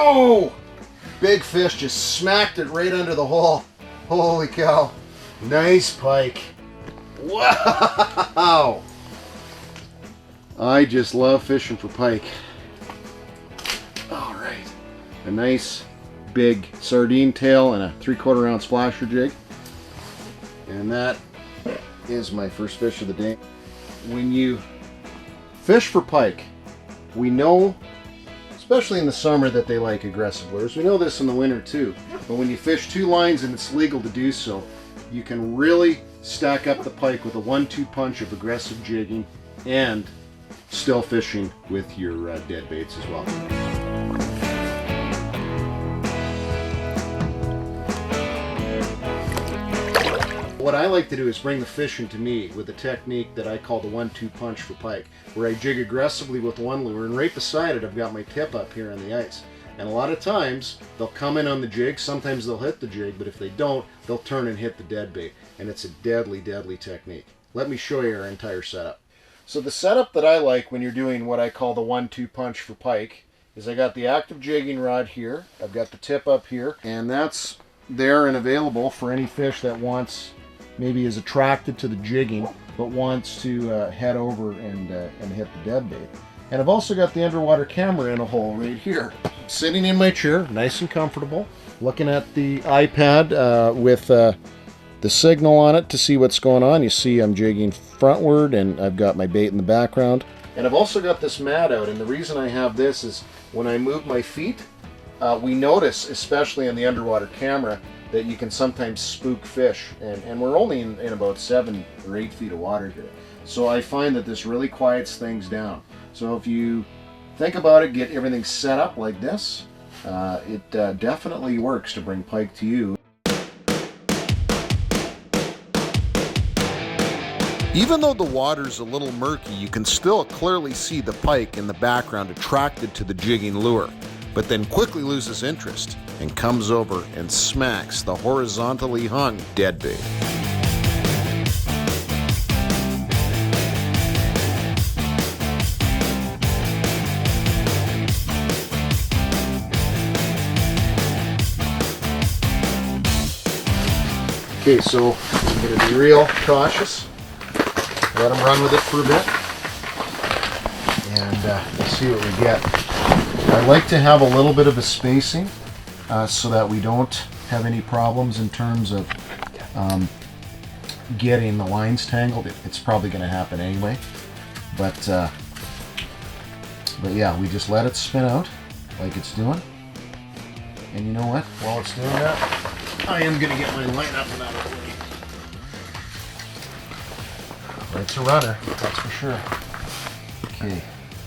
Whoa! Big fish just smacked it right under the hole. Holy cow. Nice pike. Wow! I just love fishing for pike. All right. A nice big sardine tail and a 3/4 ounce flasher jig. And that is my first fish of the day. When you fish for pike, we know, especially in the summer, that they like aggressive lures. We know this in the winter too. But when you fish 2 lines and it's legal to do so, you can really stack up the pike with a 1-2 punch of aggressive jigging and still fishing with your dead baits as well. What I like to do is bring the fish into me with a technique that I call the 1-2 punch for pike, where I jig aggressively with one lure, and right beside it I've got my tip up here on the ice. And a lot of times they'll come in on the jig, sometimes they'll hit the jig, but if they don't, they'll turn and hit the dead bait. And it's a deadly, deadly technique. Let me show you our entire setup. So the setup that I like when you're doing what I call the 1-2 punch for pike is I got the active jigging rod here, I've got the tip up here, and that's there and available for any fish that wants, maybe is attracted to the jigging, but wants to head over and hit the dead bait. And I've also got the underwater camera in a hole right here. Sitting in my chair, nice and comfortable, looking at the iPad with the signal on it to see what's going on. You see I'm jigging frontward and I've got my bait in the background. And I've also got this mat out, and the reason I have this is when I move my feet, we notice, especially on the underwater camera, that you can sometimes spook fish, and we're only in about 7 or 8 feet of water here. So I find that this really quiets things down. So if you think about it, get everything set up like this, it definitely works to bring pike to you. Even though the water's a little murky, you can still clearly see the pike in the background attracted to the jigging lure, but then quickly loses interest and comes over and smacks the horizontally hung dead bait. Okay, so I'm going to be real cautious. Let them run with it for a bit, and we'll see what we get. I like to have a little bit of a spacing so that we don't have any problems in terms of getting the lines tangled. It's probably going to happen anyway, but yeah, we just let it spin out like it's doing. And you know what? While it's doing that, I am going to get my line up and out of the way. It's a runner, that's for sure. Okay,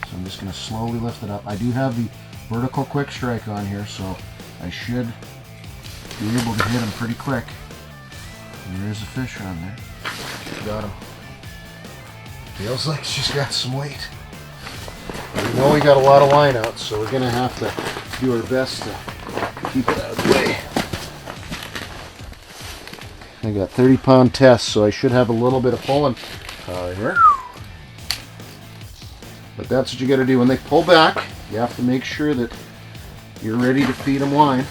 so I'm just going to slowly lift it up. I do have the vertical quick strike on here, so I should be able to hit him pretty quick. And there's a fish on there. Got him. Feels like she's got some weight. We know we got a lot of line out, so we're going to have to do our best to keep it out of the way. I got 30-pound test, so I should have a little bit of pulling power here. But that's what you got to do. When they pull back, you have to make sure that you're ready to feed them line.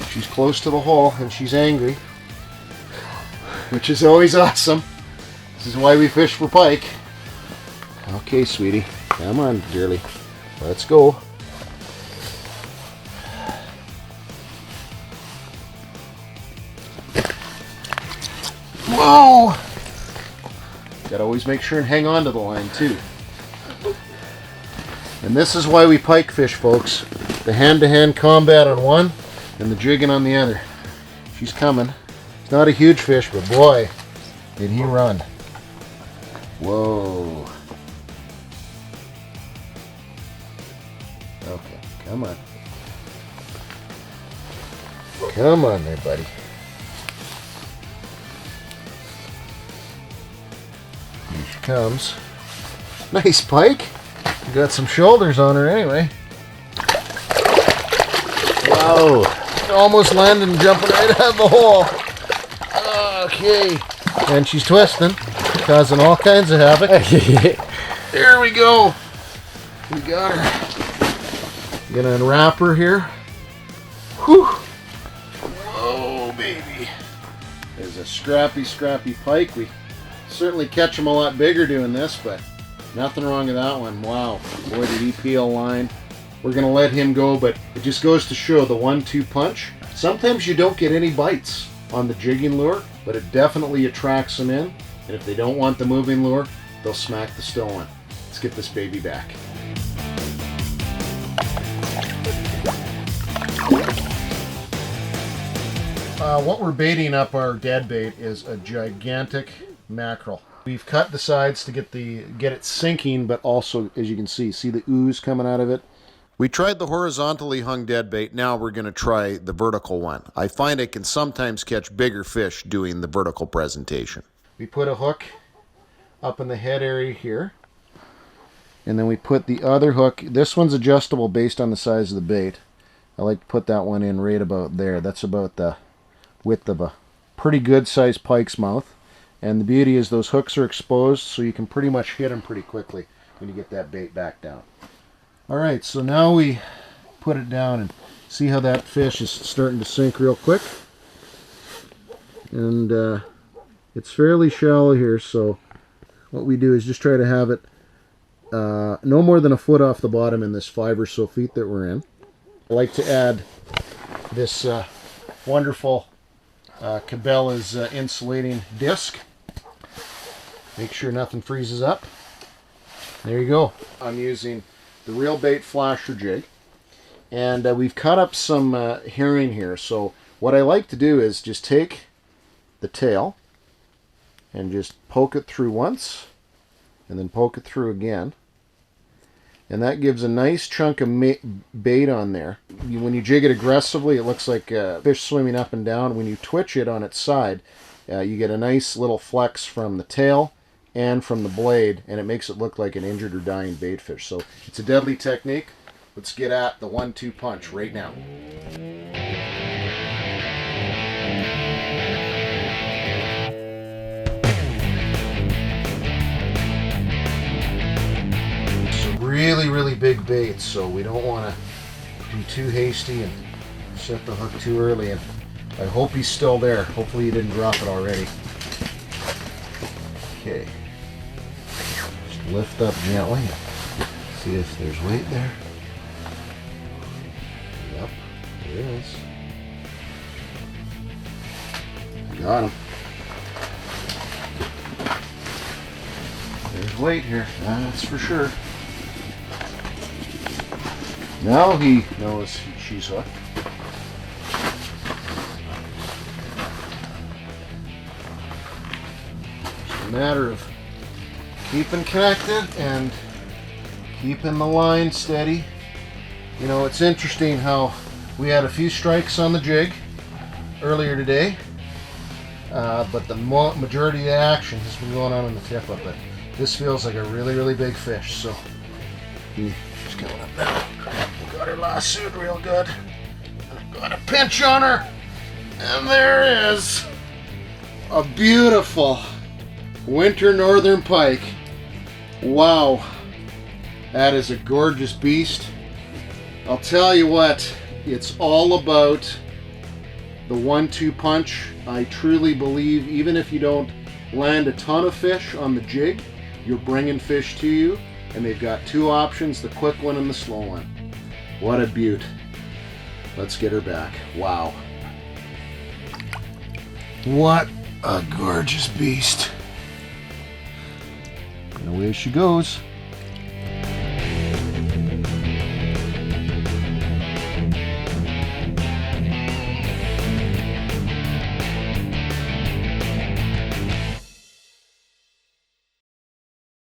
She's close to the hole and she's angry, which is always awesome. This is why we fish for pike. Okay, sweetie. Come on, dearly. Let's go. Whoa! Gotta always make sure and hang on to the line too. And this is why we pike fish, folks. The hand-to-hand combat on one and the jigging on the other. She's coming. It's not a huge fish, but boy, did he run. Whoa. Okay, come on. Come on there, buddy. Here she comes. Nice pike. Got some shoulders on her anyway. Wow. Almost landing and jumping right out of the hole. Okay. And she's twisting, causing all kinds of havoc. There we go. We got her. Gonna unwrap her here. Whew! Whoa, baby. There's a scrappy, scrappy pike. We certainly catch them a lot bigger doing this, but nothing wrong with that one. Wow. Boy, did he peel line. We're gonna let him go, but it just goes to show the 1-2 punch. Sometimes you don't get any bites on the jigging lure, but it definitely attracts them in. And if they don't want the moving lure, they'll smack the still one. Let's get this baby back. What we're baiting up our dead bait is a gigantic mackerel. We've cut the sides to get it sinking, but also, as you can see the ooze coming out of it. We tried the horizontally hung dead bait. Now we're going to try the vertical one. I find I can sometimes catch bigger fish doing the vertical presentation. We put a hook up in the head area here, and then we put the other hook. This one's adjustable based on the size of the bait. I like to put that one in right about there. That's about the width of a pretty good sized pike's mouth. And the beauty is those hooks are exposed, so you can pretty much hit them pretty quickly when you get that bait back down. Alright, so now we put it down and see how that fish is starting to sink real quick. And it's fairly shallow here, so what we do is just try to have it no more than a foot off the bottom in this 5 or so feet that we're in. I like to add this wonderful Cabela's insulating disc. Make sure nothing freezes up. There you go. I'm using the Real Bait Flasher jig, and we've cut up some herring here. So what I like to do is just take the tail and just poke it through once, and then poke it through again. And that gives a nice chunk of bait on there. When you jig it aggressively, it looks like a fish swimming up and down. When you twitch it on its side, you get a nice little flex from the tail and from the blade, and it makes it look like an injured or dying bait fish. So it's a deadly technique. Let's get at the 1-2 punch right now. Really big bait, so we don't want to be too hasty and set the hook too early. And I hope he's still there. Hopefully he didn't drop it already. Okay, just lift up gently, see if there's weight there. Yep, there is. Got him. There's weight here, that's for sure. Now he knows she's hooked. It's a matter of keeping connected and keeping the line steady. You know, it's interesting how we had a few strikes on the jig earlier today, but the majority of the action has been going on in the tip up. But this feels like a really big fish, so she's coming up now. Got her lassoed real good. Got a pinch on her, and there is a beautiful winter northern pike. Wow, that is a gorgeous beast. I'll tell you what, it's all about the 1-2 punch. I truly believe even if you don't land a ton of fish on the jig, you're bringing fish to you, and they've got two options, the quick one and the slow one. What a beaut. Let's get her back. Wow. What a gorgeous beast. And away she goes.